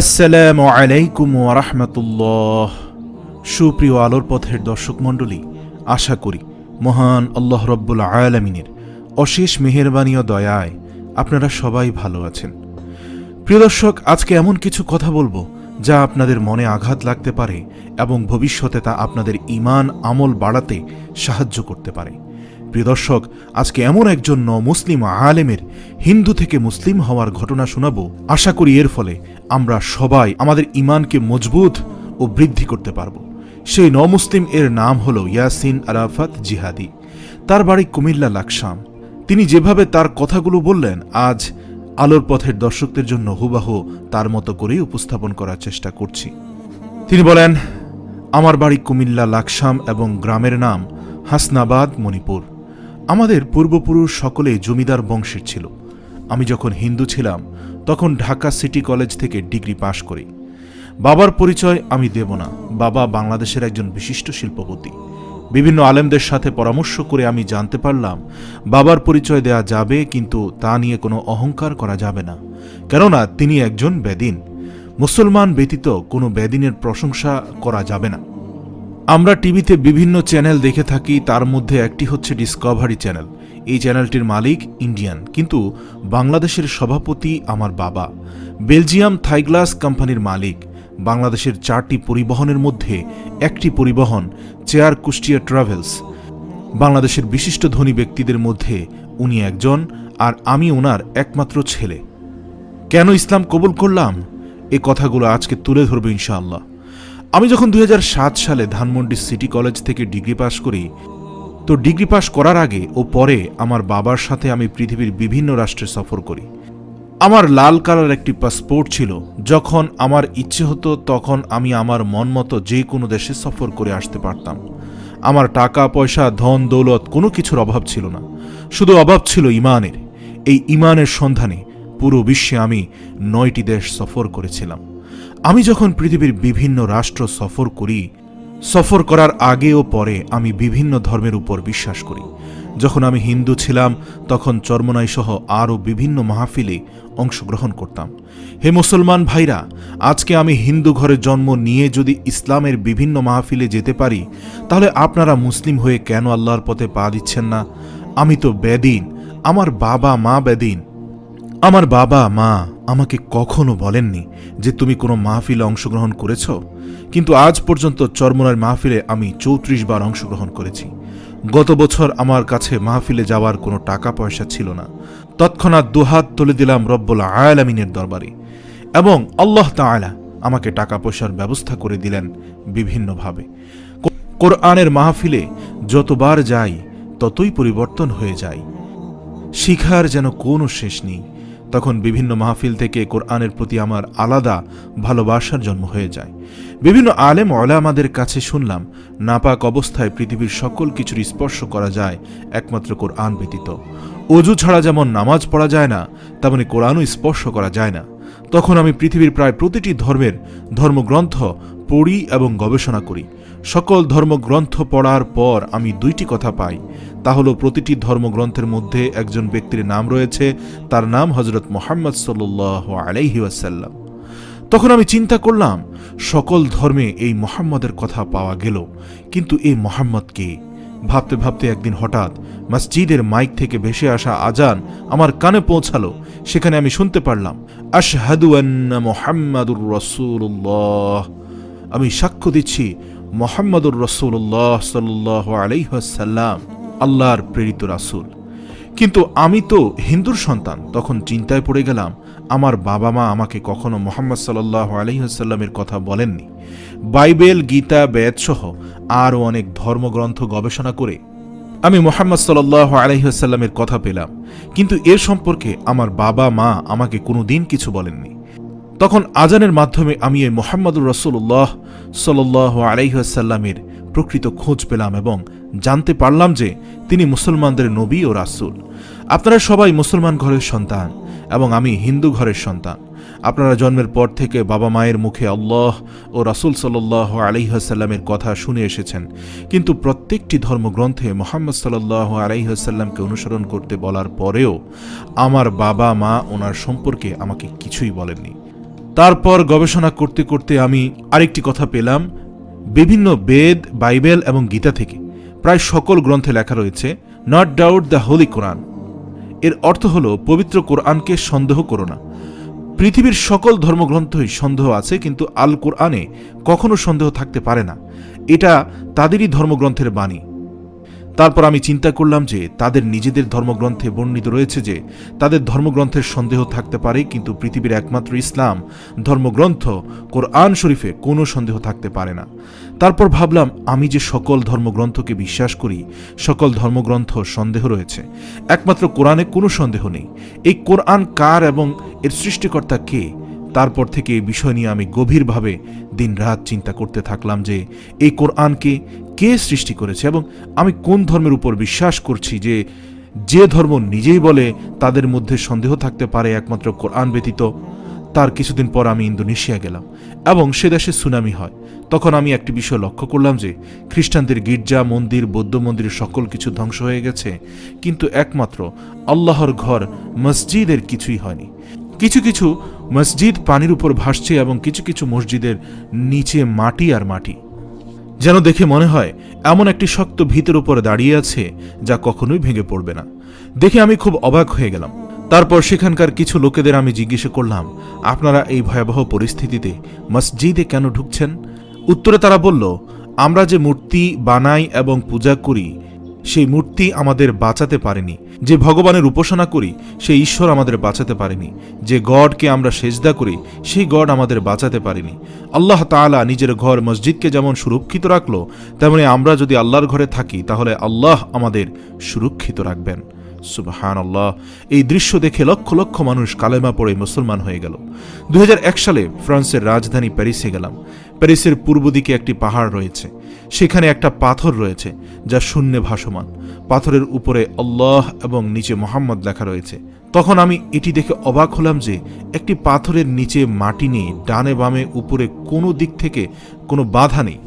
আসসালামু আলাইকুম ওয়া রাহমাতুল্লাহ। সুপ্রিয় আলোর পথের দর্শক মণ্ডলী, আশা করি মহান আল্লাহ রব্বুল আলামিনের অশেষ মেহেরবানি ও দয়ায় আপনারা সবাই ভালো আছেন। প্রিয় দর্শক, আজকে এমন কিছু কথা বলবো যা আপনাদের মনে আঘাত লাগতে পারে এবং ভবিষ্যতে তা আপনাদের ঈমান আমল বাড়াতে সাহায্য করতে পারে। প্রিয় দর্শক, আজকে এমন একজন মুসলিম আলেমের হিন্দু থেকে মুসলিম হওয়ার ঘটনা শোনাবো। আশা করি এর ফলে আমরা সবাই আমাদের ঈমানকে মজবুত ও বৃদ্ধি করতে পারব। সেই মুসলিম এর নাম হলো ইয়াসিন আরাফাত জিহাদি। তার বাড়ি কুমিল্লা লাকসাম। তিনি যেভাবে তার কথাগুলো বললেন, আজ আলোর পথের দর্শকদের জন্য হুবাহু তার মতো করেই উপস্থাপন করার চেষ্টা করছি। তিনি বলেন, আমার বাড়ি কুমিল্লা লাকসাম এবং গ্রামের নাম হাসনাবাদ, মণিপুর। আমাদের পূর্বপুরুষ সকলে জমিদার বংশের ছিল। আমি যখন হিন্দু ছিলাম তখন ঢাকা সিটি কলেজ থেকে ডিগ্রি পাশ করি। বাবার পরিচয় আমি দেব না। বাবা বাংলাদেশের একজন বিশিষ্ট শিল্পপতি। বিভিন্ন আলেমদের সাথে পরামর্শ করে আমি জানতে পারলাম বাবার পরিচয় দেয়া যাবে, কিন্তু তা নিয়ে কোনো অহংকার করা যাবে না, কেননা তিনি একজন বেদিন। মুসলমান ব্যতীত কোনো বেদিনের প্রশংসা করা যাবে না। আমরা টিভিতে বিভিন্ন চ্যানেল দেখে থাকি, তার মধ্যে একটি হচ্ছে ডিসকভারি চ্যানেল। এই চ্যানেলটির মালিক ইন্ডিয়ান, কিন্তু বাংলাদেশের সভাপতি আমার বাবা। বেলজিয়াম থাইগ্লাস কোম্পানির মালিক। বাংলাদেশের 4টি পরিবহনের মধ্যে একটি পরিবহন চেয়ার কুষ্টিয়া ট্রাভেলস। বাংলাদেশের বিশিষ্ট ধনী ব্যক্তিদের মধ্যে উনি একজন, আর আমি ওনার একমাত্র ছেলে। কেন ইসলাম কবুল করলাম, এ কথাগুলো আজকে তুলে ধরবো ইনশাআল্লাহ। আমি যখন 2007 সালে ধানমন্ডি সিটি কলেজ থেকে ডিগ্রি পাশ করি, তো ডিগ্রি পাশ করার আগে ও পরে আমার বাবার সাথে আমি পৃথিবীর বিভিন্ন রাষ্ট্রে সফর করি। আমার লাল কালার একটি পাসপোর্ট ছিল। যখন আমার ইচ্ছে হতো তখন আমি আমার মন মতো যে কোনো দেশে সফর করে আসতে পারতাম। আমার টাকা পয়সা ধন দৌলত কোনো কিছুর অভাব ছিল না, শুধু অভাব ছিল ঈমানের। এই ঈমানের সন্ধানে পুরো বিশ্বে আমি 9টি দেশ সফর করেছিলাম। আমি যখন পৃথিবীর বিভিন্ন রাষ্ট্র সফর করি, সফর করার আগে ও পরে আমি বিভিন্ন ধর্মের উপর বিশ্বাস করি। যখন আমি হিন্দু ছিলাম তখন চরমনাই সহ আরও বিভিন্ন মাহফিলে অংশগ্রহণ করতাম। হে মুসলমান ভাইরা, আজকে আমি হিন্দু ঘরে জন্ম নিয়ে যদি ইসলামের বিভিন্ন মাহফিলে যেতে পারি, তাহলে আপনারা মুসলিম হয়ে কেন আল্লাহর পথে পা দিচ্ছেন না? আমি তো বেদিন, আমার বাবা মা বেদিন। আমার বাবা মা আমাকে কখনো বলেননি যে তুমি কোনো মাহফিলে অংশগ্রহণ করেছ, কিন্তু আজ পর্যন্ত চরমনার মাহফিলে আমি 34 বার অংশগ্রহণ করেছি। গত বছর আমার কাছে মাহফিলে যাওয়ার কোনো টাকা পয়সা ছিল না। তৎক্ষণাৎ দুহাত তুলে দিলাম রব্বুল আলামিনের দরবারে, এবং আল্লাহ তাআলা আমাকে টাকা পয়সার ব্যবস্থা করে দিলেন বিভিন্নভাবে। কোরআনের মাহফিলে যতবার যাই ততই পরিবর্তন হয়ে যায়। শিখার যেন কোনো শেষ নেই। তখন বিভিন্ন মাহফিল থেকে কোরআনের প্রতি আমার আলাদা ভালোবাসার জন্ম হয়ে যায়। বিভিন্ন আলেম ওলামাদের কাছে শুনলাম, নাপাক অবস্থায় পৃথিবীর সকল কিছুর স্পর্শ করা যায় একমাত্র কোরআন ব্যতীত। অজু ছাড়া যেমন নামাজ পড়া যায় না, তেমনি কোরআনও স্পর্শ করা যায় না। তখন আমি পৃথিবীর প্রায় প্রতিটি ধর্মের ধর্মগ্রন্থ পড়ি এবং গবেষণা করি। সকল ধর্মগ্রন্থ পড়ার পর আমি 2টি কথা পাই। তা হলো, প্রতিটি ধর্মগ্রন্থের মধ্যে একজন ব্যক্তির নাম রয়েছে, তার নাম হযরত মুহাম্মদ সাল্লাল্লাহু আলাইহি ওয়াসাল্লাম। তখন আমি চিন্তা করলাম, সকল ধর্মে এই মুহাম্মদের কথা পাওয়া গেল, কিন্তু এই মুহাম্মদ কে? ভাবতে ভাবতে একদিন হঠাৎ মসজিদের মাইক থেকে ভেসে আসা আজান আমার কানে পৌঁছালো। সেখানে আমি শুনতে পারলাম, আশহাদু আন্না মুহাম্মাদুর রাসূলুল্লাহ। আমি সাক্ষ্য দিচ্ছি মুহাম্মাদুর রাসূলুল্লাহ সাল্লাল্লাহু আলাইহি ওয়াসাল্লাম আল্লাহর প্রেরিত রাসূল। কিন্তু আমি তো হিন্দুর সন্তান। তখন চিন্তায় পড়ে গেলাম, আমার বাবা মা আমাকে কখনো মুহাম্মদ সাল্লাল্লাহু আলাইহি ওয়াসাল্লামের কথা বলেননি। বাইবেল, গীতা, বেদ সহ আরও অনেক ধর্মগ্রন্থ গবেষণা করে আমি মুহাম্মদ সাল্লাল্লাহু আলাইহি ওয়াসাল্লামের কথা পেলাম, কিন্তু এর সম্পর্কে আমার বাবা মা আমাকে কোনোদিন কিছু বলেননি। তখন আজানের মাধ্যমে আমি এই মুহাম্মদুর রাসূলুল্লাহ সাল্লাল্লাহু আলাইহি ওয়াসাল্লামের প্রকৃত খোঁজ পেলাম এবং জানতে পারলাম যে তিনি মুসলমানদের নবী ও রাসূল। আপনারা সবাই মুসলমান ঘরের সন্তান এবং আমি হিন্দু ঘরের সন্তান। আপনারা জন্মের পর থেকে বাবা মায়ের মুখে আল্লাহ ও রাসূল সাল্লাল্লাহু আলাইহি ওয়াসাল্লামের কথা শুনে এসেছেন, কিন্তু প্রত্যেকটি ধর্মগ্রন্থে মুহাম্মদ সাল্লাল্লাহু আলাইহি ওয়াসাল্লামকে অনুসরণ করতে বলার পরেও আমার বাবা মা ওনার সম্পর্কে আমাকে কিছুই বলেননি। তারপর গবেষণা করতে করতে আমি আরেকটি কথা পেলাম, বিভিন্ন বেদ, বাইবেল এবং গীতা থেকে প্রায় সকল গ্রন্থে লেখা রয়েছে নট ডাউট দ্য হোলি কোরআন। এর অর্থ হল পবিত্র কোরআনকে সন্দেহ করো না। পৃথিবীর সকল ধর্মগ্রন্থই সন্দেহ আছে, কিন্তু আল কোরআনে কখনো সন্দেহ থাকতে পারে না। এটা তাদেরই ধর্মগ্রন্থের বাণী। তারপর আমি চিন্তা করলাম যে তাদের নিজেদের ধর্মগ্রন্থে বর্ণিত রয়েছে যে তাদের ধর্মগ্রন্থের সন্দেহ থাকতে পারে, কিন্তু পৃথিবীর একমাত্র ইসলাম ধর্মগ্রন্থ কোরআন শরীফে কোনো সন্দেহ থাকতে পারে না। তারপর ভাবলাম, আমি যে সকল ধর্মগ্রন্থকে বিশ্বাস করি, সকল ধর্মগ্রন্থ সন্দেহ রয়েছে, একমাত্র কোরআনে কোনো সন্দেহ নেই। এই কোরআন কার এবং এর সৃষ্টিকর্তা কে? তারপর থেকে এই বিষয় নিয়ে আমি গভীরভাবে দিনরাত চিন্তা করতে থাকলাম যে এই কোরআনকে কে সৃষ্টি করেছে এবং আমি কোন ধর্মের উপর বিশ্বাস করছি, যে ধর্ম নিজেই বলে তাদের মধ্যে সন্দেহ থাকতে পারে একমাত্র কোরআন ব্যতীত। তার কিছুদিন পর আমি ইন্দোনেশিয়া গেলাম এবং সে দেশে সুনামি হয়। তখন আমি একটি বিষয় লক্ষ্য করলাম যে খ্রিস্টানদের গির্জা, মন্দির, বৌদ্ধ মন্দির সকল কিছু ধ্বংস হয়ে গেছে, কিন্তু একমাত্র আল্লাহর ঘর মসজিদের কিছুই হয়নি। কিছু কিছু মসজিদ পানির উপর ভাসছে এবং কিছু কিছু মসজিদের নিচে মাটি আর মাটি, যেন দেখে মনে হয় এমন একটি শক্ত ভিতের উপর দাঁড়িয়ে আছে যা কখনোই ভেঙে পড়বে না। দেখে আমি খুব অবাক হয়ে গেলাম। তারপর সেখানকার কিছু লোকেদের আমি জিজ্ঞেস করলাম, আপনারা এই ভয়াবহ পরিস্থিতিতে মসজিদে কেন ঢুকছেন? উত্তরে তারা বলল, আমরা যে মূর্তি বানাই এবং পূজা করি সেই মূর্তি আমাদের বাঁচাতে পারেনি, যে ভগবানের উপাসনা করি সেই ঈশ্বর আমাদের বাঁচাতে পারেনি, যে গডকে আমরা সেজদা করি সেই গড আমাদের বাঁচাতে পারেনি। আল্লাহ তাআলা নিজের ঘর মসজিদকে যেমন সুরক্ষিত রাখলো, তেমনি আমরা যদি আল্লাহর ঘরে থাকি তাহলে আল্লাহ আমাদের সুরক্ষিত রাখবেন। সুবহানাল্লাহ। এই দৃশ্য দেখে লক্ষ লক্ষ মানুষ কালেমা পড়ে মুসলমান হয়ে গেল। 2001 সালে ফ্রান্সের রাজধানী প্যারিসে গেলাম। প্যারিসের পূর্ব দিকে একটি পাহাড় রয়েছে, সেখানে একটা পাথর রয়েছে যা শূন্যে ভাসমান। পাথরের উপরে আল্লাহ এবং নিচে মোহাম্মদ লেখা রয়েছে। তখন আমি এটি দেখে অবাক হলাম যে একটি পাথরের নিচে মাটি নেই, ডানে বামে উপরে কোনো দিক থেকে কোনো বাধা নেই,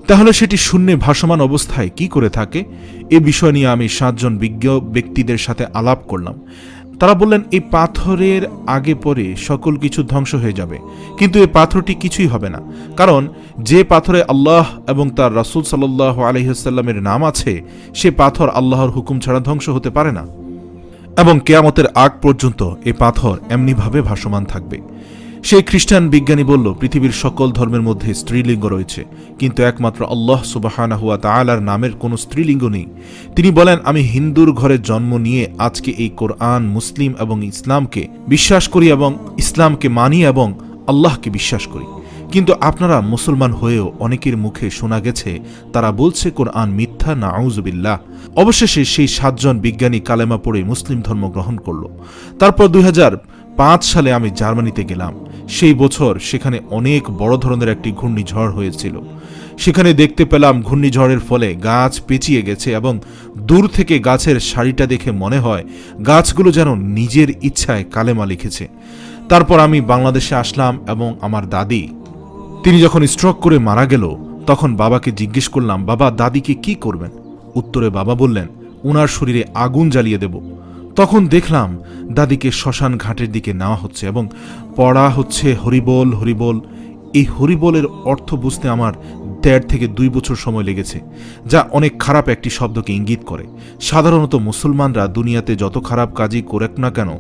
তাহলে সেটি শূন্যে ভাসমান অবস্থায় কি করে থাকে? এ বিষয় নিয়ে আমি 7 জন বিজ্ঞ ব্যক্তিদের সাথে আলাপ করলাম। তারা বললেন, এই পাথরের আগে পরে সকল কিছু ধ্বংস হয়ে যাবে, কিন্তু এই পাথরটি কিছুই হবে না, কারণ যে পাথরে আল্লাহ এবং তার রাসূল সাল্লাল্লাহু আলাইহি ওয়াসাল্লামের নাম আছে সে পাথর আল্লাহর হুকুম ছাড়া ধ্বংস হতে পারে না, এবং কিয়ামতের আগ পর্যন্ত এই পাথর এমনিভাবে ভাসমান থাকবে। সেই খ্রিস্টান বিজ্ঞানী বলল, পৃথিবীর সকল ধর্মের মধ্যে স্ত্রীলিঙ্গ রয়েছে, কিন্তু একমাত্র আল্লাহ সুবহানাহু ওয়া তাআলার নামের কোনো স্ত্রীলিঙ্গ নেই। তিনি বলেন, আমি হিন্দুর ঘরে জন্ম নিয়ে আজকে এই কোরআন, মুসলিম এবং ইসলামকে বিশ্বাস করি এবং ইসলামকে মানি এবং আল্লাহকে বিশ্বাস করি, কিন্তু আপনারা মুসলমান হয়েও অনেকের মুখে শোনা গেছে তারা বলছে কোরআন মিথ্যা, নাউযুবিল্লাহ। অবশেষে সেই 7 জন বিজ্ঞানী কালেমা পড়ে মুসলিম ধর্ম গ্রহণ করল। তারপর 2005 সালে আমি জার্মানিতে গেলাম। সেই বছর সেখানে অনেক বড় ধরনের একটি ঘূর্ণিঝড় হয়েছিল। সেখানে দেখতে পেলাম ঘূর্ণিঝড়ের ফলে গাছ পেঁচিয়ে গেছে এবং দূর থেকে গাছের সারিটা দেখে মনে হয় গাছগুলো যেন নিজের ইচ্ছায় কালেমা লিখেছে। তারপর আমি বাংলাদেশে আসলাম এবং আমার দাদি, তিনি যখন স্ট্রোক করে মারা গেল তখন বাবাকে জিজ্ঞেস করলাম, বাবা দাদিকে কি করবেন? উত্তরে বাবা বললেন, উনার শরীরে আগুন জ্বালিয়ে দেব। তখন দেখলাম দাদিকে শ্মশান ঘাটের দিকে নেওয়া হচ্ছে এবং পড়া হচ্ছে হরিবোল হরিবোল। এই হরিবোলের অর্থ বুঝতে আমার 1.5 থেকে 2 বছর সময় লেগেছে, যা অনেক খারাপ একটি শব্দকে ইঙ্গিত করে। সাধারণত মুসলমানরা দুনিয়াতে যত খারাপ কাজই করুক না কেন,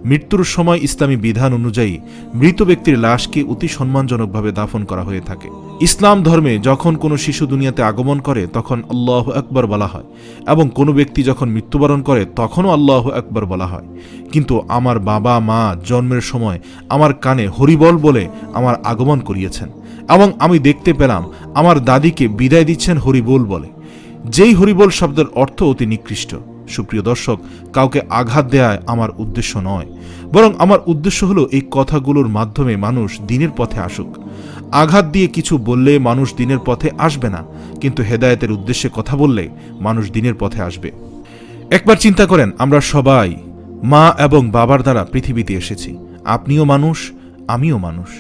মৃত্যুর সময় ইসলামী বিধান অনুযায়ী মৃত ব্যক্তির লাশকে অতি সম্মানজনকভাবে দাফন করা হয়ে থাকে। ইসলাম ধর্মে যখন কোনো শিশু দুনিয়াতে আগমন করে তখন আল্লাহু আকবার বলা হয়, এবং কোনো ব্যক্তি যখন মৃত্যুবরণ করে তখনও আল্লাহু আকবার বলা হয়। কিন্তু আমার বাবা মা জন্মের সময় আমার কানে হরিবল বলে আমার আগমন করিয়েছেন, এবং আমি দেখতে পেলাম আমার দাদিকে বিদায় দিচ্ছেন হরিবোল বলে, যেই হরিবোল শব্দের অর্থ অতি নিকৃষ্ট। সুপ্রিয় দর্শক, কাউকে আঘাত দেয়া আমার উদ্দেশ্য নয়, বরং আমার উদ্দেশ্য হলো এই কথাগুলোর মাধ্যমে মানুষ দ্বীনের পথে আসুক। আঘাত দিয়ে কিছু বললে মানুষ দ্বীনের পথে আসবে না, কিন্তু হেদায়েতের উদ্দেশ্যে কথা বললে মানুষ দ্বীনের পথে আসবে। একবার চিন্তা করেন, আমরা সবাই মা এবং বাবার দ্বারা পৃথিবীতে এসেছি। আপনিও মানুষ, আমিও মানুষ।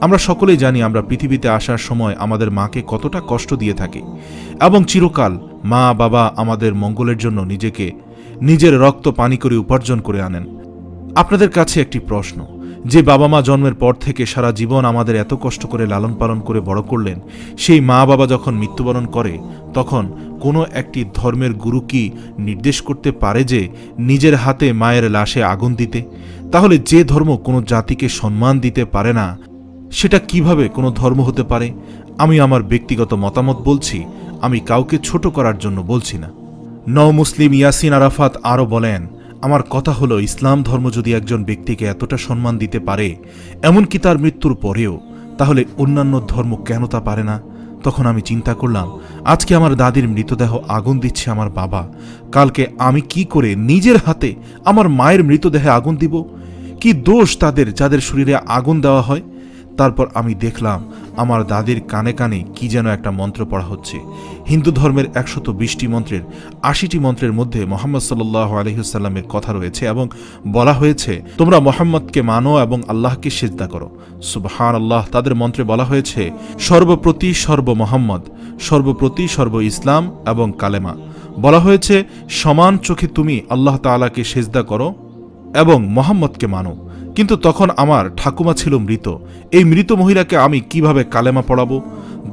আমরা সকলেই জানি আমরা পৃথিবীতে আসার সময় আমাদের মাকে কতটা কষ্ট দিয়ে থাকি, এবং চিরকাল মা বাবা আমাদের মঙ্গলের জন্য নিজের রক্ত পানি করে উপার্জন করে আনেন। আপনাদের কাছে একটি প্রশ্ন, যে বাবা মা জন্মের পর থেকে সারা জীবন আমাদের এত কষ্ট করে লালন পালন করে বড় করলেন, সেই মা বাবা যখন মৃত্যুবরণ করে তখন কোনো একটি ধর্মের গুরু কি নির্দেশ করতে পারে যে নিজের হাতে মায়ের লাশে আগুন দিতে? তাহলে যে ধর্ম কোনো জাতিকে সম্মান দিতে পারে না, সেটা কিভাবে কোনো ধর্ম হতে পারে? আমি আমার ব্যক্তিগত মতামত বলছি, আমি কাউকে ছোট করার জন্য বলছি না। মুসলিম ইয়াসিন আরাফাত আরও বলেন, আমার কথা হলো, ইসলাম ধর্ম যদি একজন ব্যক্তিকে এতটা সম্মান দিতে পারে, এমনকি তার মৃত্যুর পরেও, তাহলে অন্যান্য ধর্ম কেন তা পারে না? তখন আমি চিন্তা করলাম, আজকে আমার দাদির মৃতদেহ আগুন দিচ্ছে আমার বাবা, কালকে আমি কি করে নিজের হাতে আমার মায়ের মৃতদেহে আগুন দিব? কি দোষ তাদের যাদের শরীরে আগুন দেওয়া হয়? তারপর আমি দেখলাম আমার দাদির কানে কানে কি যেন একটা মন্ত্র পড়া হচ্ছে। হিন্দু ধর্মের 120টি মন্ত্রের 80টি মন্ত্রের মধ্যে মোহাম্মদ সাল্লাল্লাহু আলাইহি ওয়াসাল্লামের কথা রয়েছে এবং বলা হয়েছে, তোমরা মোহাম্মদকে মানো এবং আল্লাহকে সিজদা করো। সুবহানাল্লাহ। তাদের মন্ত্রে বলা হয়েছে, সর্বপ্রতি সর্ব মোহাম্মদ, সর্বপ্রতি সর্ব ইসলাম এবং কালেমা। বলা হয়েছে, সমান চোখে তুমি আল্লাহ তাআলাকে সিজদা করো এবং মোহাম্মদকে মানো। কিন্তু তখন আমার ঠাকুমা ছিল মৃত, এই মৃত মহিলাকে আমি কিভাবে কালেমা পড়াবো?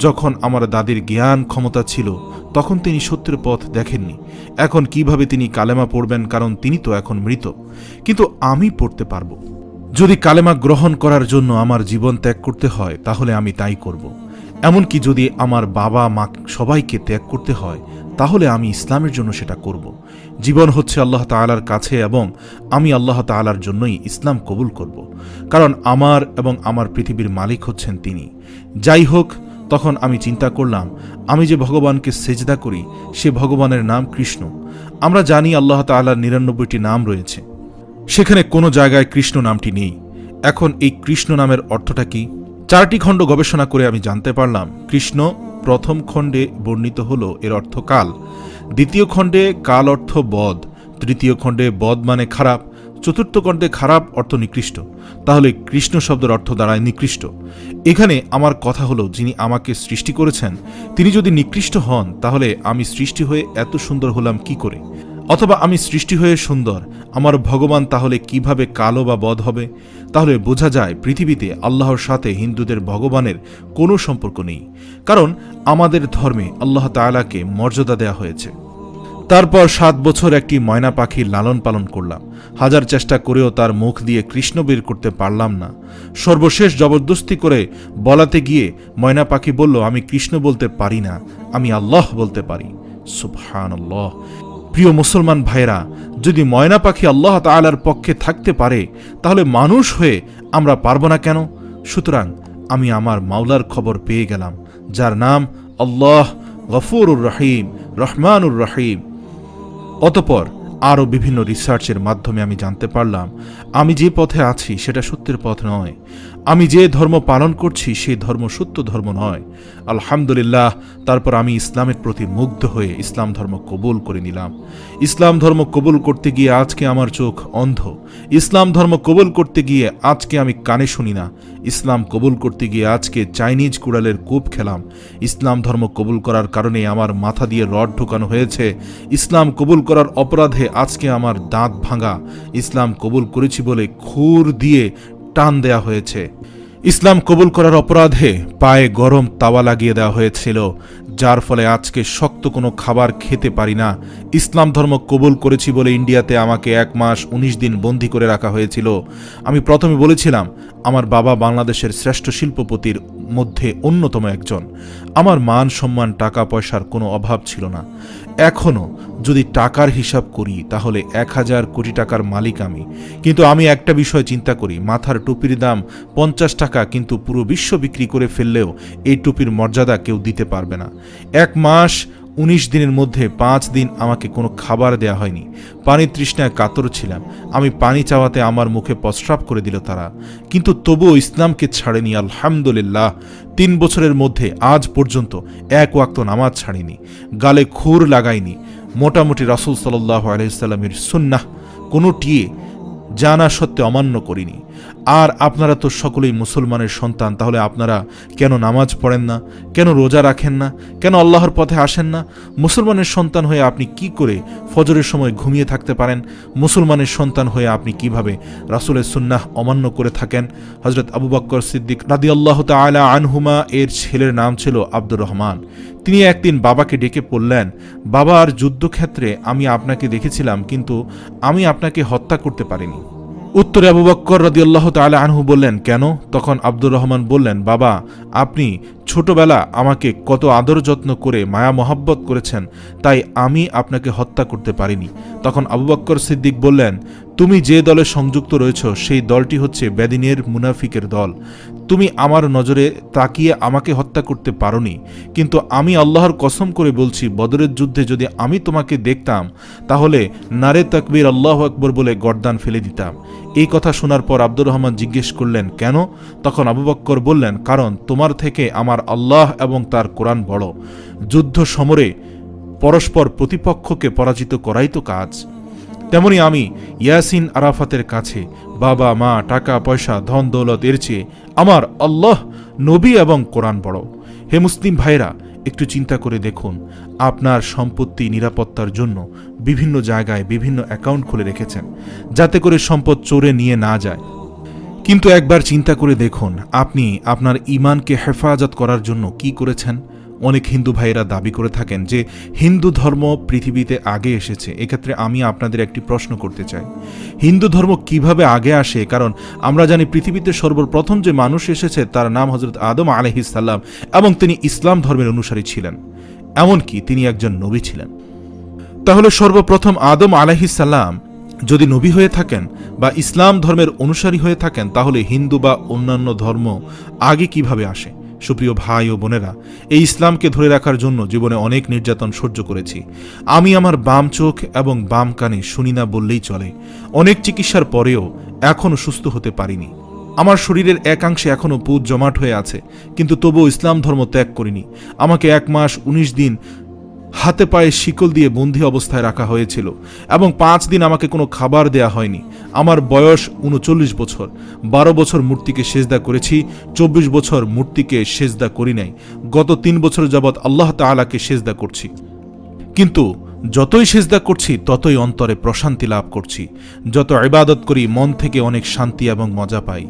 যখন আমার দাদির জ্ঞান ক্ষমতা ছিল তখন তিনি সত্যের পথ দেখেননি, এখন কিভাবে তিনি কালেমা পড়বেন? কারণ তিনি তো এখন মৃত। কিন্তু আমি পড়তে পারবো। যদি কালেমা গ্রহণ করার জন্য আমার জীবন ত্যাগ করতে হয় তাহলে আমি তাই করব। এমনকি যদি আমার বাবা মা সবাইকে ত্যাগ করতে হয় তাহলে আমি ইসলামের জন্য সেটা করব। জীবন হচ্ছে আল্লাহ তাআলার কাছে এবং আমি আল্লাহ তাআলার জন্যই ইসলাম কবুল করব, কারণ আমার এবং আমার পৃথিবীর মালিক হচ্ছেন তিনি। যাই হোক, তখন আমি চিন্তা করলাম, আমি যে ভগবানকে সেজদা করি সে ভগবানের নাম কৃষ্ণ। আমরা জানি আল্লাহ তাআলার 99টি নাম রয়েছে, সেখানে কোনো জায়গায় কৃষ্ণ নামটি নেই। এখন এই কৃষ্ণ নামের অর্থটা কি? 4টি খণ্ড গবেষণা করে আমি জানতে পারলাম, কৃষ্ণ প্রথম খণ্ডে বর্ণিত হলো এর অর্থ কাল, দ্বিতীয় খণ্ডে কাল অর্থ বদ, তৃতীয় খণ্ডে বদ মানে খারাপ, চতুর্থ খণ্ডে খারাপ অর্থ নিকৃষ্ট। তাহলে কৃষ্ণ শব্দের অর্থ দাঁড়ায় নিকৃষ্ট। এখানে আমার কথা হলো, যিনি আমাকে সৃষ্টি করেছেন তিনি যদি নিকৃষ্ট হন তাহলে আমি সৃষ্টি হয়ে এত সুন্দর হলাম কি করে? অথবা আমি সৃষ্টি হয়ে সুন্দর, আমার ভগবান তাহলে কিভাবে কালো বা বদ হবে? তাহলে বোঝা যায় পৃথিবীতে আল্লাহর সাথে হিন্দুদের ভগবানের কোনো সম্পর্ক নেই, কারণ আমাদের ধর্মে আল্লাহ তাআলাকে মর্যাদা দেওয়া হয়েছে। তারপর 7 বছর একটি ময়না পাখির লালন পালন করলাম, হাজার চেষ্টা করেও তার মুখ দিয়ে কৃষ্ণ বের করতে পারলাম না। সর্বশেষ জবরদস্তি করে বলাতে গিয়ে ময়না পাখি বলল, আমি কৃষ্ণ বলতে পারি না, আমি আল্লাহ বলতে পারি। সুবহানাল্লাহ। প্রিয় মুসলমান ভাইরা, যদি ময়না পাখি আল্লাহ তাআলার পক্ষে থাকতে পারে তাহলে মানুষ হয়ে আমরা পারব না কেন? সুতরাং আমি আমার মাওলার খবর পেয়ে গেলাম, যার নাম আল্লাহ, গফুরুর রহিম, রহমানুর রহিম। অতঃপর আরও বিভিন্ন রিসার্চের মাধ্যমে আমি জানতে পারলাম, আমি যে পথে আছি সেটা সত্যের পথ নয়, আমি যে ধর্ম পালন করছি সেই ধর্ম সত্য ধর্ম নয়। আলহামদুলিল্লাহ। তারপর আমি ইসলামের প্রতি মুগ্ধ হয়ে ইসলাম ধর্ম কবুল করে নিলাম। ইসলাম ধর্ম কবুল করতে গিয়ে আজকে আমার চোখ অন্ধ, ইসলাম ধর্ম কবুল করতে গিয়ে আজকে আমি কানে শুনি না, ইসলাম কবুল করতে গিয়ে আজকে চাইনিজ কুড়ালের কূপ খেলাম, ইসলাম ধর্ম কবুল করার কারণে আমার মাথা দিয়ে রড ঢোকানো হয়েছে, ইসলাম কবুল করার অপরাধে আজকে আমার দাঁত ভাঙা, ইসলাম কবুল করেছি বলে খুর দিয়ে টান দেয়া হয়েছে, ইসলাম কবুল করার অপরাধে পায়ে গরম তাওয়া লাগিয়ে দেওয়া হয়েছিল, যার ফলে আজকে শক্ত কোনো খাবার খেতে পারি না। ইসলাম ধর্ম কবুল করেছি বলে ইন্ডিয়াতে আমাকে 1 মাস 19 দিন বন্দী করে রাখা হয়েছিল। আমি প্রথমে বলেছিলাম আমার বাবা বাংলাদেশের শ্রেষ্ঠ শিল্পপতির মধ্যে অন্যতম একজন, আমার মান সম্মান টাকা পয়সার কোনো অভাব ছিল না। এখনও যদি টাকার হিসাব করি তাহলে 1000 কোটি টাকার মালিক আমি। কিন্তু আমি একটা বিষয় চিন্তা করি, মাথার টুপির দাম 50 টাকা, কিন্তু পুরো বিশ্ব বিক্রি করে ফেললেও এই টুপির মর্যাদা কেউ দিতে পারবে না। 1 মাস 19 দিনের মধ্যে 5 দিন আমাকে কোনো খাবার দেয়া হয়নি, পানির তৃষ্ণায় কাতর ছিলাম, আমি পানি চাওয়াতে আমার মুখে প্রস্রাব করে দিল তারা, কিন্তু তবুও ইসলামকে ছাড়েনি। আলহামদুলিল্লাহ। 3 বছরের মধ্যে আজ পর্যন্ত 1 ওয়াক্ত নামাজ ছাড়িনি, গালে খুর লাগাইনি, মোটামুটি রাসূল সাল্লাল্লাহু আলাইহি ওয়াসাল্লামের সুন্নাহ কোনোটিয়ে জানা সত্ত্বে অমান্য করিনি। আর আপনারা তো সকলেই মুসলমানের সন্তান, তাহলে আপনারা কেন নামাজ পড়েন না, কেন রোজা রাখেন না, কেন আল্লাহর পথে আসেন না? মুসলমানের সন্তান হয়ে আপনি কি করে ফজরের সময় ঘুমিয়ে থাকতে পারেন? মুসলমানের সন্তান হয়ে আপনি কিভাবে রাসূলের সুন্নাহ অমান্য করে থাকেন? হযরত আবু বকর সিদ্দিক রাদিয়াল্লাহু তাআলা আনহুমা এর ছেলের নাম ছিল আব্দুর রহমান। তিনি একদিন বাবাকে ডেকে বললেন, বাবা, আর যুদ্ধক্ষেত্রে আমি আপনাকে দেখেছিলাম, কিন্তু আমি আপনাকে হত্যা করতে পারিনি। উত্তরে আবু বকর রাদিয়াল্লাহু তাআলা আনহু বললেন, কেন? তখন আব্দুর রহমান বললেন, বাবা, আপনি ছোটবেলা আমাকে কত আদর যত্ন করে মায়া মহাব্বত করেছেন, তাই আমি আপনাকে হত্যা করতে পারিনি। তখন আবু বকর সিদ্দিক বললেন, তুমি যে দলে সংযুক্ত রয়েছ সেই দলটি হচ্ছে বেদিনের মুনাফিকের দল। তুমি আমার নজরে তাকিয়ে আমাকে হত্যা করতে পারোনি, কিন্তু আমি আল্লাহর কসম করে বলছি, বদরের যুদ্ধে যদি আমি তোমাকে দেখতাম তাহলে নারে তাকবীর আল্লাহু আকবার বলে গর্দান ফেলে দিতাম। এই কথা শোনার পর আব্দুর রহমান জিজ্ঞেস করলেন, কেন? তখন আবু বকর বললেন, কারণ তোমার থেকে আমার আল্লাহ এবং তার কোরআন বড়। যুদ্ধ সমরে পরস্পর প্রতিপক্ষকে পরাজিত করাই তো কাজ। তেমনি আমি ইয়াসিন আরাফাতের কাছে বাবা, মা, টাকা পয়সা, ধন দৌলত এর চেয়ে আমার আল্লাহ, নবী এবং কোরআন বড়। হে মুসলিম ভাইরা, একটু চিন্তা করে দেখুন, আপনার সম্পত্তি নিরাপত্তার জন্য বিভিন্ন জায়গায় বিভিন্ন অ্যাকাউন্ট খুলে রেখেছেন, যাতে করে সম্পদ চোরে নিয়ে না যায়। কিন্তু একবার চিন্তা করে দেখুন, আপনি আপনার ঈমানকে হেফাজত করার জন্য কি করেছেন? অনেক হিন্দু ভাইয়েরা দাবি করে থাকেন যে হিন্দু ধর্ম পৃথিবীতে আগে এসেছে। এক্ষেত্রে আমি আপনাদের একটি প্রশ্ন করতে চাই, হিন্দু ধর্ম কিভাবে আগে আসে? কারণ আমরা জানি পৃথিবীতে সর্বপ্রথম যে মানুষ এসেছে তার নাম হযরত আদম আলাইহিস সালাম, এবং তিনি ইসলাম ধর্মের অনুসারী ছিলেন, এমনকি তিনি একজন নবী ছিলেন। তাহলে সর্বপ্রথম আদম আলাইহিস সালাম যদি নবী হয়ে থাকেন বা ইসলাম ধর্মের অনুসারী হয়ে থাকেন, তাহলে হিন্দু বা অন্যান্য ধর্ম আগে কিভাবে আসে? সুপ্রিয় ভাই ও বোনেরা, এই ইসলামকে ধরে রাখার জন্য জীবনে অনেক নির্যাতন সহ্য করেছি। আমি আমার বাম চোখ এবং বাম কানে শুনি না বললেই চলে। অনেক চিকিৎসার পরেও এখনও সুস্থ হতে পারিনি। আমার শরীরের একাংশে এখনও পুঁজ জমাট হয়ে আছে, কিন্তু তবুও ইসলাম ধর্ম ত্যাগ করিনি। আমাকে 1 মাস 19 দিন হাতে পায়ে শিকল দিয়ে বন্দী অবস্থায় রাখা হয়েছিল এবং 5 দিন আমাকে কোনো খাবার দেয়া হয়নি। আমার বয়স 39 বছর। 12 বছর মূর্তিকে সেজদা করেছি, 24 বছর মূর্তিকে সেজদা করি নাই। গত 3 বছর যাবৎ আল্লাহ তাআলাকে সেজদা করছি, কিন্তু যতই সেজদা করছি ততই অন্তরে প্রশান্তি লাভ করছি। যত ইবাদত করি মন থেকে অনেক শান্তি এবং মজা পাই।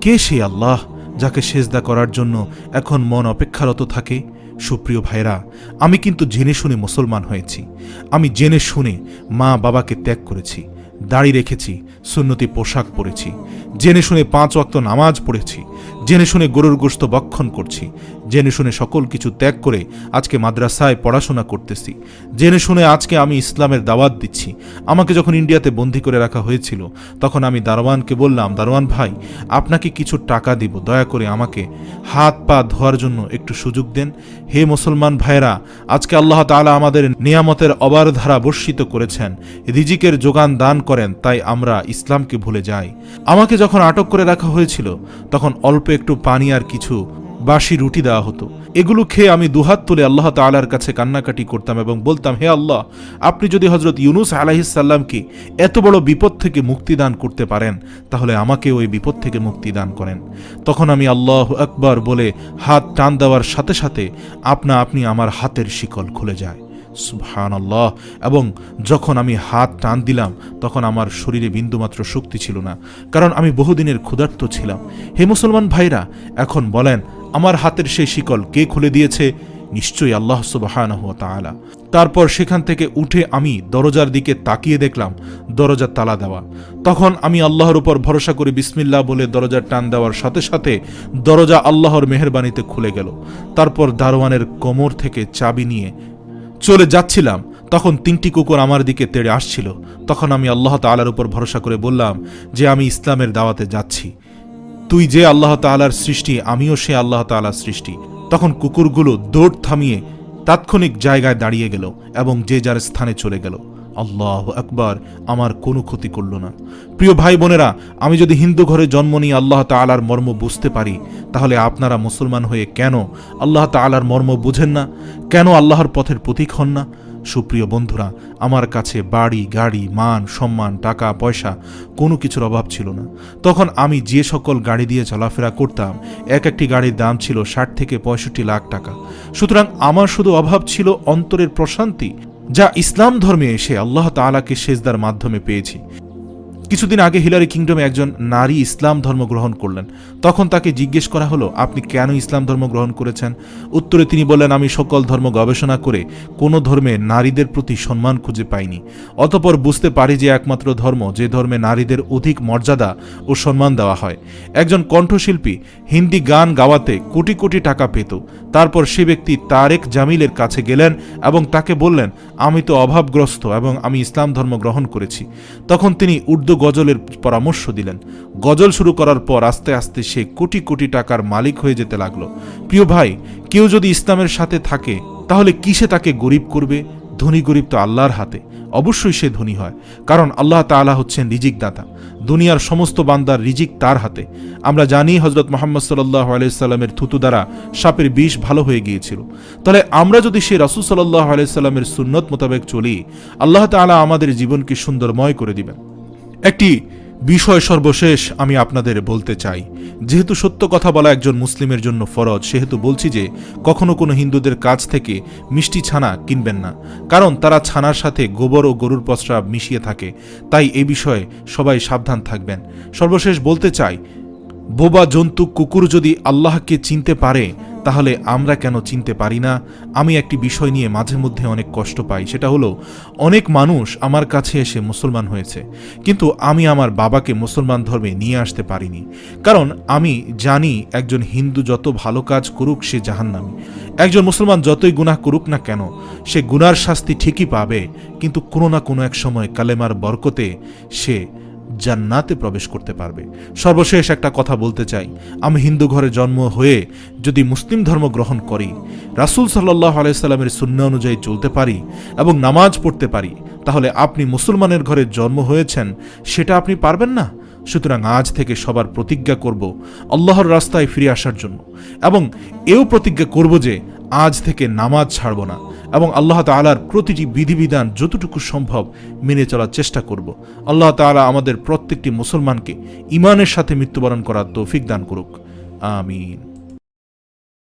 কে সেই আল্লাহ যাকে সেজদা করার জন্য এখন মন অপেক্ষারত থাকে? সুপ্রিয় ভাইরা, আমি কিন্তু জেনে শুনে মুসলমান হয়েছি। আমি জেনে শুনে মা বাবাকে ত্যাগ করেছি, দাড়ি রেখেছি, সুন্নতি পোশাক পরেছি, জেনে শুনে 5 ওয়াক্ত নামাজ পড়েছি, জেনে শুনে গরুর গোশত ভক্ষণ করছি, জেনে শুনে সকল কিছু ত্যাগ করে আজকে মাদ্রাসায় পড়াশোনা করতেছি, জেনে শুনে আজকে আমি ইসলামের দাওয়াত দিচ্ছি। আমাকে যখন ইন্ডিয়াতে বন্দী করে রাখা হয়েছিল, তখন আমি দারোয়ানকে বললাম, দারোয়ান ভাই, আপনাকে কিছু টাকা দিব, দয়া করে আমাকে হাত পা ধোয়ার জন্য একটু সুযোগ দেন। হে মুসলমান ভাইরা, আজকে আল্লাহ তাআলা আমাদের নিয়ামতের অবার ধারা বর্ষিত করেছেন, রিজিকের যোগান দান করেন, তাই আমরা ইসলামকে ভুলে যাই। আমাকে যখন আটক করে রাখা হয়েছিল, তখন অল্প একটু পানি আর কিছু বাসি রুটি দেওয়া হতো। এগুলো খেয়ে আমি দুহাত তুলে আল্লাহ তাআলার কাছে কান্নাকাটি করতাম এবং বলতাম, হে আল্লাহ, আপনি যদি হযরত ইউনুস আলাইহিস সালামকে এত বড় বিপদ থেকে মুক্তি দান করতে পারেন, তাহলে আমাকে ওই বিপদ থেকে মুক্তি দান করেন। তখন আমি আল্লাহু আকবার বলে হাত টান দেওয়ার সাথে সাথে আপনা আপনি আমার হাতের শিকল খুলে যায়। সুবহানাল্লাহ। এবং যখন আমি হাত টান দিলাম, তখন আমার শরীরে বিন্দুমাত্র শক্তি ছিল না, কারণ আমি বহুদিনের ক্ষুধার্ত ছিলাম। হে মুসলমান ভাইরা, এখন বলেন, আমার হাতের সেই শিকল কে খুলে দিয়েছে? নিশ্চয়ই আল্লাহ সুবহানাহু ওয়া তাআলা। তারপর সেখান থেকে উঠে আমি দরজার দিকে তাকিয়ে দেখলাম দরজা তালা দেওয়া। তখন আমি আল্লাহর উপর ভরসা করে বিসমিল্লাহ বলে দরজার টান দেওয়ার সাথে সাথে দরজা আল্লাহর মেহেরবানিতে খুলে গেল। তারপর দারোয়ানের কোমর থেকে চাবি নিয়ে চলে যাচ্ছিলাম, তখন 3টি কুকুর আমার দিকে তেড়ে আসছিল। তখন আমি আল্লাহ তাআলার উপর ভরসা করে বললাম যে আমি ইসলামের দাওয়াতে যাচ্ছি। তুই যে আল্লাহ তাআলার সৃষ্টি, আমিও সে আল্লাহ তাআলার সৃষ্টি। তখন কুকুরগুলো দৌড় থামিয়ে তাৎক্ষণিক জায়গায় দাঁড়িয়ে গেল এবং যে যার স্থানে চলে গেল। আল্লাহু আকবার, আমার কোনো ক্ষতি করল না। প্রিয় ভাই বোনেরা, আমি যদি হিন্দু ঘরে জন্ম নিয়ে আল্লাহ তাআলার মর্ম বুঝতে পারি, তাহলে আপনারা মুসলমান হয়ে কেন আল্লাহ তাআলার মর্ম বুঝেন না? কেন আল্লাহর পথের প্রতীক হন না? সুপ্রিয় বন্ধুরা, আমার কাছে বাড়ি, গাড়ি, মান, সম্মান, টাকা পয়সা কোনো কিছুর অভাব ছিল না। তখন আমি যে সকল গাড়ি দিয়ে চলাফেরা করতাম, এক একটি গাড়ির দাম ছিল 60 থেকে 65 লাখ টাকা। সুতরাং আমার শুধু অভাব ছিল অন্তরের প্রশান্তি, যা ইসলাম ধর্মে এসে আল্লাহ তাআলাকে সেজদার মাধ্যমে পেয়েছি। কিছুদিন আগে হিলারি কিংডমে একজন নারী ইসলাম ধর্ম গ্রহণ করলেন। তখন তাকে জিজ্ঞেস করা হলো, আপনি কেন ইসলাম ধর্ম গ্রহণ করেছেন? উত্তরে তিনি বললেন, আমি সকল ধর্ম গবেষণা করে কোনো ধর্মে নারীদের প্রতি সম্মান খুঁজে পাইনি। অতঃপর বুঝতে পারি যে একমাত্র ধর্ম যে ধর্মে নারীদের অধিক মর্যাদা ও সম্মান দেওয়া হয়। একজন কণ্ঠশিল্পী হিন্দি গান গাওয়াতে কোটি কোটি টাকা পেত। তারপর সে ব্যক্তি তারেক জামিলের কাছে গেলেন এবং তাকে বললেন, আমি তো অভাবগ্রস্ত এবং আমি ইসলাম ধর্ম গ্রহণ করেছি। তখন তিনি উর্দু গজলের পরামর্শ দিলেন। গজল শুরু করার পর আস্তে আস্তে সে কোটি কোটি টাকার মালিক হয়ে যেতে লাগলো। প্রিয় ভাই, কেউ যদি ইসলামের সাথে থাকে তাহলে কিসে তাকে গরিব করবে? ধনী গরিব তো আল্লাহর হাতে। অবশ্যই সে ধনী হয়, কারণ আল্লাহ তাআলা হচ্ছেন রিজিক দাতা। দুনিয়ার সমস্ত বান্দার রিজিক তার হাতে। আমরা জানি হযরত মুহাম্মদ সাল্লাল্লাহু আলাইহি সাল্লামের থুতু দ্বারা সাপের বিষ ভালো হয়ে গিয়েছিল। তাহলে আমরা যদি সেই রাসূল সাল্লাল্লাহু আলাইহি সাল্লামের সুন্নত মোতাবেক চলি, আল্লাহ তাআলা আমাদের জীবনকে সুন্দরময় করে দিবেন। একটি বিষয় সর্বশেষ আমি আপনাদের বলতে চাই। যেহেতু সত্য কথা বলা একজন মুসলিমের জন্য ফরজ, সেহেতু বলছি যে কখনো কোনো হিন্দুদের কাছ থেকে মিষ্টি ছানা কিনবেন না, কারণ তারা ছানার সাথে গোবর ও গরুর প্রস্রাব মিশিয়ে থাকে। তাই এ বিষয়ে সবাই সাবধান থাকবেন। সর্বশেষ বলতে চাই, বোবা জন্তু কুকুর যদি আল্লাহকে চিনতে পারে, তাহলে আমরা কেন চিনতে পারি না? আমি একটি বিষয় নিয়ে মাঝে মধ্যে অনেক কষ্ট পাই। সেটা হলো, অনেক মানুষ আমার কাছে এসে মুসলমান হয়েছে, কিন্তু আমি আমার বাবাকে মুসলমান ধর্মে নিয়ে আসতে পারিনি। কারণ আমি জানি একজন হিন্দু যত ভালো কাজ করুক সে জাহান্নামী, একজন মুসলমান যতই গুনাহ করুক না কেন সে গুনার শাস্তি ঠিকই পাবে, কিন্তু কোনো না কোনো এক সময় কালেমার বরকতে সে জান্নাতে প্রবেশ করতে পারবে। সর্বশেষ একটা কথা বলতে চাই, আমি হিন্দু ঘরে জন্ম হয়ে যদি মুসলিম ধর্ম গ্রহণ করি, রাসূল সাল্লাল্লাহু আলাইহি সাল্লামের সুন্নাহ অনুযায়ী চলতে পারি এবং নামাজ পড়তে পারি, তাহলে আপনি মুসলমানের ঘরে জন্ম হয়েছেন সেটা আপনি পারবেন না? সুতরাং আজ থেকে সবার প্রতিজ্ঞা করব আল্লাহর রাস্তায় ফিরে আসার জন্য, এবং এও প্রতিজ্ঞা করব যে আজ থেকে নামাজ ছাড়ব না এবং আল্লাহ তাআলার প্রতিটি বিধিবিধান যতটুকু সম্ভব মেনে চলার চেষ্টা করব। আল্লাহ তাআলা আমাদের প্রত্যেকটি মুসলমানকে ঈমানের সাথে মৃত্যুবরণ করার তৌফিক দান করুক। আমিন।